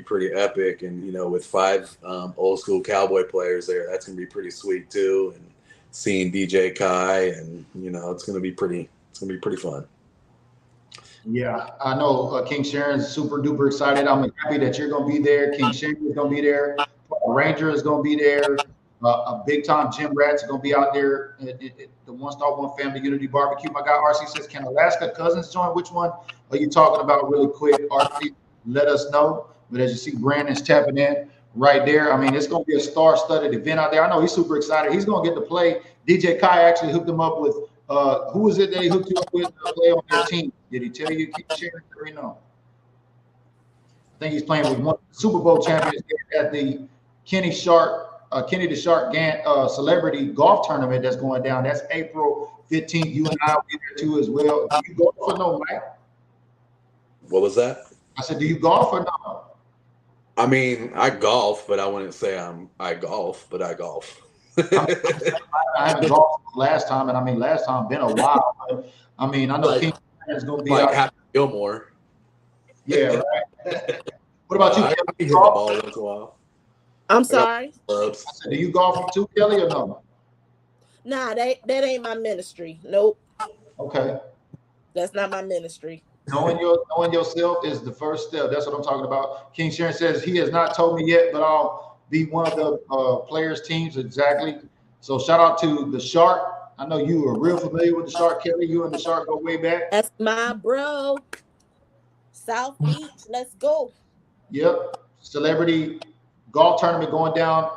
pretty epic. And with 5 old school Cowboy players there, that's gonna be pretty sweet too. And seeing DJ Kai, and it's gonna be pretty fun. Yeah, I know King Sharon's super duper excited. I'm happy that you're going to be there. King Sharon is going to be there. Ranger is going to be there. A big time Jim Rat's going to be out there at the One Star One Family Unity Barbecue. My guy RC says, can Alaska Cousins join? Which one are you talking about really quick? RC, let us know. But as you see, Brandon's tapping in right there. I mean, it's going to be a star-studded event out there. I know he's super excited. He's going to get to play. DJ Kai actually hooked him up with who was it that he hooked you up with to play on their team? Did he tell you? Keep sharing or no? I think he's playing with one Super Bowl champions at the Kenny the Shark Celebrity Golf Tournament that's going down. That's April 15th. You and I will be there too as well. Do you golf or no, Mike? What was that? I said, do you golf or no? I mean, I golf, but I wouldn't say I golf, but I golf. I haven't golfed last time, and I mean, last time been a while. But, I mean, I know King is going to be like Happy Gilmore. Yeah, right. What about you? I hit the ball once in a while. I'm sorry. I said, do you golf too, Kelly, or no? Nah, that ain't my ministry. Nope. Okay. That's not my ministry. Knowing yourself is the first step. That's what I'm talking about. King Sharon says he has not told me yet, but I'll be one of the players' teams. Exactly. So shout out to the Shark. I know you are real familiar with the Shark, Kelly. You and the Shark go way back. That's my bro. South Beach. Let's go. Yep. Celebrity golf tournament going down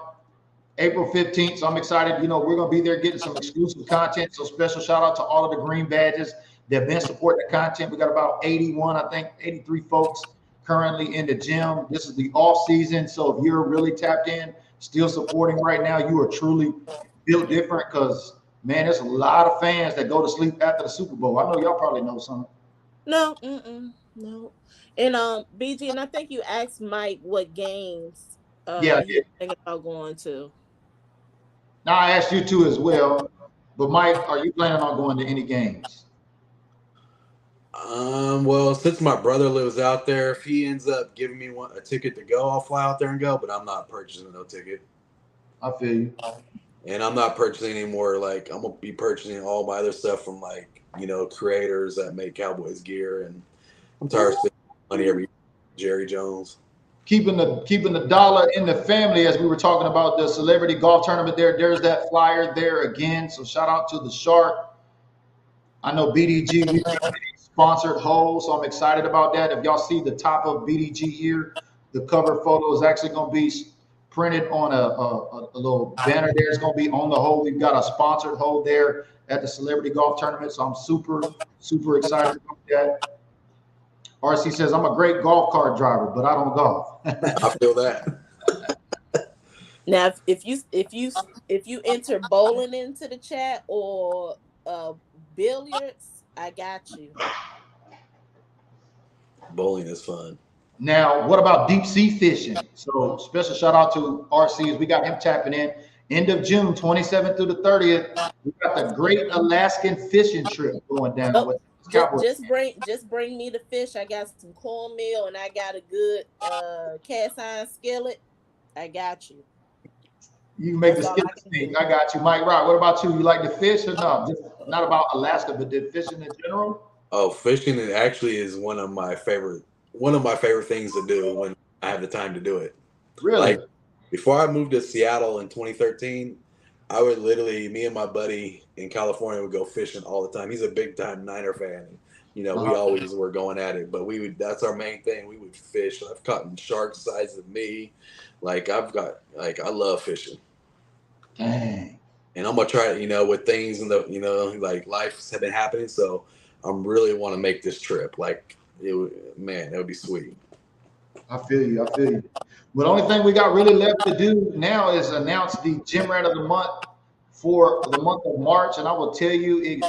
April 15th. So I'm excited. We're going to be there getting some exclusive content. So special shout out to all of the green badges that have been supporting the content. We got about 83 folks currently in the gym. This is the off season. So if you're really tapped in, still supporting right now, you are truly built different because, man, there's a lot of fans that go to sleep after the Super Bowl. I know y'all probably know some. No. No. And BG, and I think you asked Mike what games you're thinking about going to. Now I asked you too as well. But Mike, are you planning on going to any games? Well, since my brother lives out there, if he ends up giving me a ticket to go, I'll fly out there and go, but I'm not purchasing no ticket. I feel you. And I'm not purchasing anymore. Like, I'm going to be purchasing all my other stuff from, creators that make Cowboys gear. And I'm tired of spending money every Jerry Jones. Keeping the dollar in the family, as we were talking about the celebrity golf tournament there's that flyer there again. So shout out to the Shark. I know BDG, we sponsored hole, so I'm excited about that. If y'all see the top of BDG here, the cover photo is actually going to be printed on a little banner there. It's going to be on the hole. We've got a sponsored hole there at the Celebrity Golf Tournament, so I'm super, super excited about that. RC says, I'm a great golf cart driver, but I don't golf. I feel that. Now, if you enter bowling into the chat or billiards, I got you. Bowling is fun. Now, what about deep sea fishing? So special shout out to RC as we got him tapping in. End of June, 27th through the 30th. We got the Great Alaskan Fishing Trip going down. With just bring me the fish. I got some cornmeal and I got a good cast iron skillet. I got you. You can make the skillet thing. I got you, Mike Rock. What about you? You like to fish or not? Just not about Alaska, but did fishing in general? Oh, fishing actually is one of my favorite things to do when I have the time to do it. Really? Like, before I moved to Seattle in 2013, I would literally, me and my buddy in California would go fishing all the time. He's a big time Niner fan. We always were going at it, but that's our main thing. We would fish. I've caught sharks the size of me. Like I love fishing. Dang. And I'm gonna try it, with things and like life have been happening. So I'm really want to make this trip. Like man, that would be sweet. I feel you. I feel you. But the only thing we got really left to do now is announce the Gym Rat of the Month for the month of March. And I will tell you,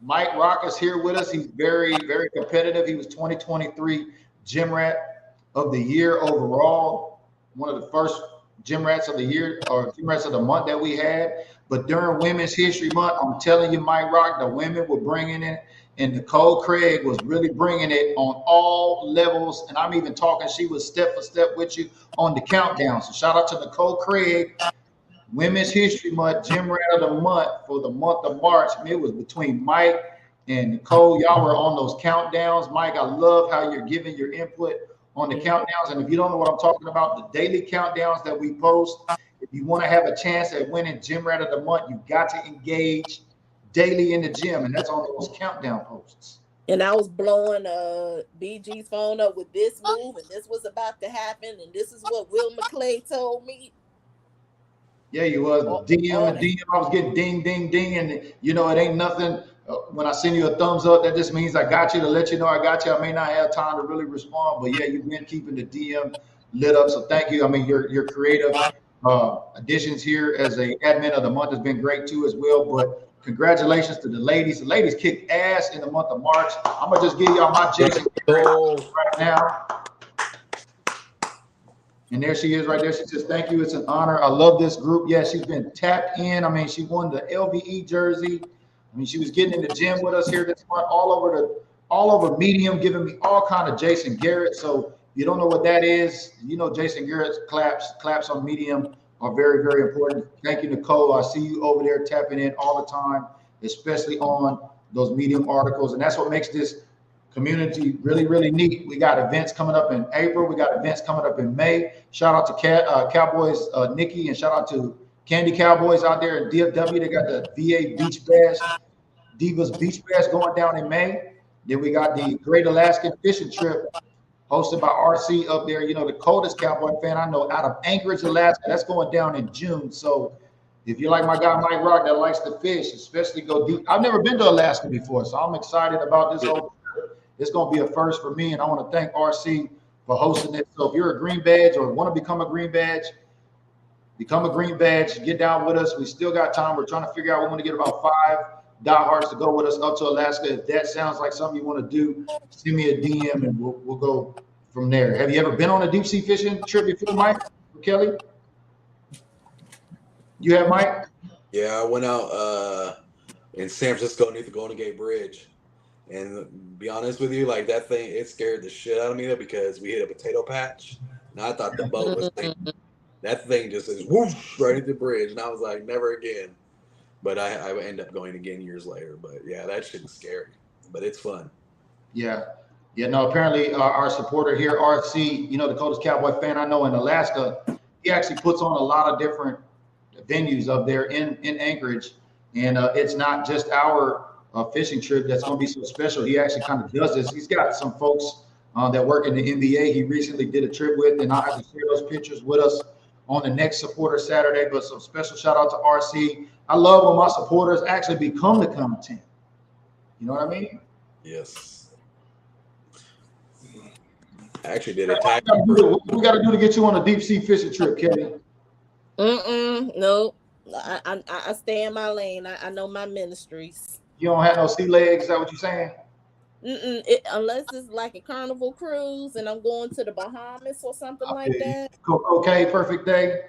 Mike Rock is here with us. He's very, very competitive. He was 2023 Gym Rat of the Year overall. One of the first Gym Rats of the Year or Gym Rats of the Month that we had. But during Women's History Month, I'm telling you, Mike Rock, the women were bringing it. And Nicole Craig was really bringing it on all levels. And I'm even talking, she was step for step with you on the countdown. So shout out to Nicole Craig. Women's History Month, Gym Rat of the Month for the month of March. I mean, it was between Mike and Nicole. Y'all were on those countdowns. Mike, I love how you're giving your input on the countdowns. And if you don't know what I'm talking about, the daily countdowns that we post, if you want to have a chance at winning Gym Rat of the Month, you got to engage daily in the gym, and that's on those countdown posts. And I was blowing BG's phone up with this move, and this was about to happen, and this is what Will McClay told me. Yeah, you was DM and DM. I was getting ding, ding, ding, and it ain't nothing. When I send you a thumbs up, that just means I got you, to let you know I got you. I may not have time to really respond, but yeah, you've been keeping the DM lit up, so thank you. I mean, your creative additions here as a admin of the month has been great too as well, but congratulations to the ladies. The ladies kicked ass in the month of March. I'm going to just give y'all my Jason right now. And there she is right there. She says, thank you. It's an honor. I love this group. Yeah, she's been tapped in. I mean, she won the LVE jersey. I mean, she was getting in the gym with us here this month, all over Medium, giving me all kind of Jason Garrett. So if you don't know what that is, Jason Garrett's claps on Medium are very, very important. Thank you, Nicole. I see you over there tapping in all the time, especially on those Medium articles. And that's what makes this community really, really neat. We got events coming up in April. We got events coming up in May. Shout out to Cowboys Nikki, and shout out to Candy Cowboys out there in DFW. They got the VA Beach Bash, Divas Beach Bash going down in May. Then we got the Great Alaskan Fishing Trip hosted by RC up there, the coldest Cowboy fan I know, out of Anchorage, Alaska. That's going down in June. So if you're like my guy Mike Rock that likes to fish, especially go deep. I've never been to Alaska before, so I'm excited about this whole trip. It's going to be a first for me, and I want to thank RC for hosting it. So if you're a green badge or want to become a green badge, get down with us. We still got time. We're trying to figure out, we want to get about 5 diehards to go with us up to Alaska. If that sounds like something you want to do, send me a DM and we'll go from there. Have you ever been on a deep sea fishing trip before, Mike or Kelly? You have, Mike? Yeah, I went out in San Francisco underneath the Golden Gate Bridge. And to be honest with you, like that thing, it scared the shit out of me because we hit a potato patch. And I thought the boat was sinking. That thing just is whoosh right into the bridge. And I was like, never again. But I end up going again years later. But yeah, that shit is scary. But it's fun. Yeah. Yeah, no, apparently our supporter here, RC, the coldest Cowboy fan I know in Alaska, he actually puts on a lot of different venues up there in Anchorage. And it's not just our fishing trip that's going to be so special. He actually kind of does this. He's got some folks that work in the NBA he recently did a trip with, and I'll have to share those pictures with us on the next supporter Saturday. But some special shout out to RC. I love when my supporters actually become the content. You know what I mean? Yes. I actually did a tag. What we got to do to get you on a deep sea fishing trip, Kelly? No. I stay in my lane. I know my ministries. You don't have no sea legs? Is that what you're saying? Unless it's like a carnival cruise and I'm going to the Bahamas or something like that. Okay, perfect day.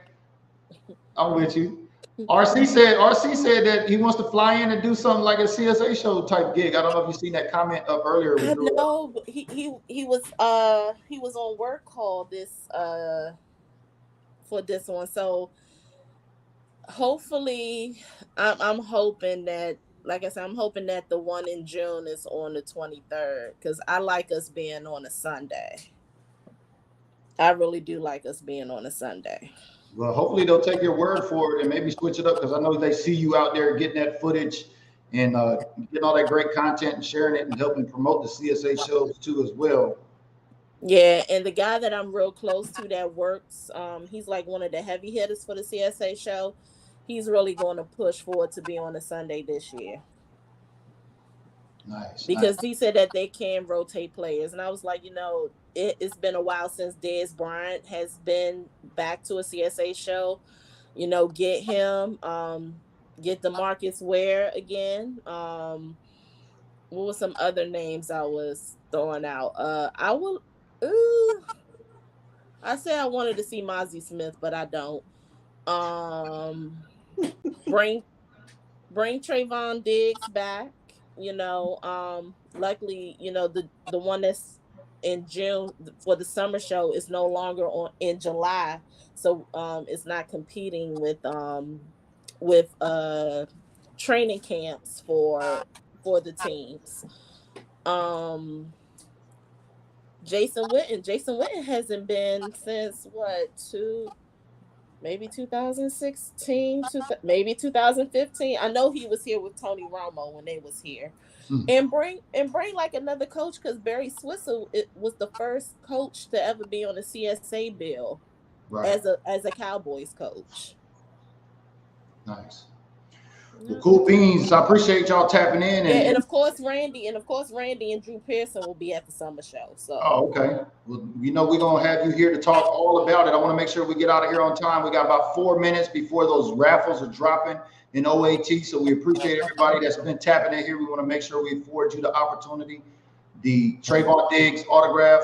I'm with you. RC said that he wants to fly in and do something like a CSA show type gig. I don't know if you've seen that comment up earlier. I know, but he was on work call for this one. So hopefully I'm hoping that, like I said, I'm hoping that the one in June is on the 23rd, because I like us being on a Sunday. I really do like us being on a Sunday. Well, hopefully they'll take your word for it and maybe switch it up, because I know they see you out there getting that footage and getting all that great content and sharing it and helping promote the CSA shows too as well. Yeah, and the guy that I'm real close to that works, he's like one of the heavy hitters for the CSA show. He's really going to push for it to be on a Sunday this year Nice, nice. because he said that they can rotate players, and I was like, it's been a while since Dez Bryant has been back to a CSA show. Get him, get DeMarcus Ware again. What were some other names I was throwing out? I will. Ooh, I said I wanted to see Mozzie Smith, but I don't. Um, bring Trayvon Diggs back. Luckily, the one that's in June for the summer show is no longer on in July, so it's not competing with training camps for the teams. Jason Witten hasn't been since maybe 2016, maybe 2015. I know he was here with Tony Romo when they was here. And bring like another coach, because Barry Switzer was the first coach to ever be on a CSA bill, right, as a Cowboys coach. Nice. Well, cool beans. I appreciate y'all tapping in. And of course Randy and Drew Pearson will be at the summer show. So okay. Well, we're gonna have you here to talk all about it. I want to make sure we get out of here on time. We got about 4 minutes before those raffles are dropping in OAT. So we appreciate everybody that's been tapping in here. We want to make sure we afford you the opportunity. The Trayvon Diggs autograph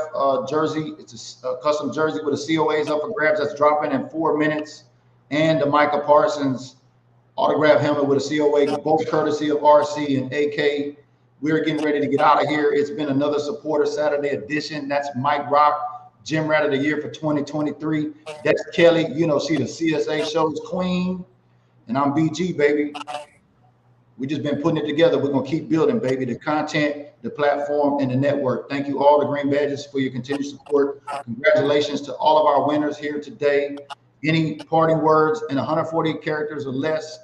jersey. It's a custom jersey with a COAs up for grabs. That's dropping in 4 minutes. And the Micah Parsons autograph helmet with a COA, both courtesy of RC and AK. We're getting ready to get out of here. It's been another Supporter Saturday edition. That's Mike Rock, Gym Rat of the Year for 2023. That's Kelly. She the CSA show's queen. And I'm BG, baby. We just been putting it together. We're going to keep building, baby. The content, the platform, and the network. Thank you all, the Green Badges, for your continued support. Congratulations to all of our winners here today. Any parting words in 140 characters or less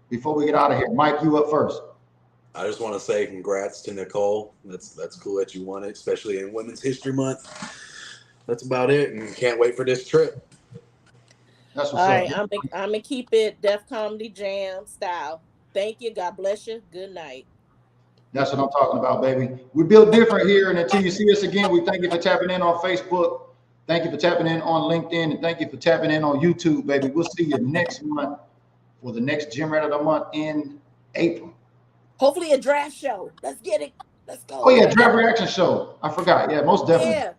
before we get out of here? Mike, you up first. I just want to say congrats to Nicole. That's cool that you won it, especially in Women's History Month. That's about it, and can't wait for this trip. That's what's all right, up. I'm gonna keep it Def Comedy Jam style. Thank you. God bless you. Good night. That's what I'm talking about, baby. We build different here, and until you see us again, we thank you for tapping in on Facebook. Thank you for tapping in on LinkedIn, and thank you for tapping in on YouTube, baby. We'll see you next month for the next Gym Rat of the Month in April. Hopefully a draft show. Let's get it. Let's go. Oh, yeah, draft reaction show. I forgot. Yeah, most definitely. Yeah.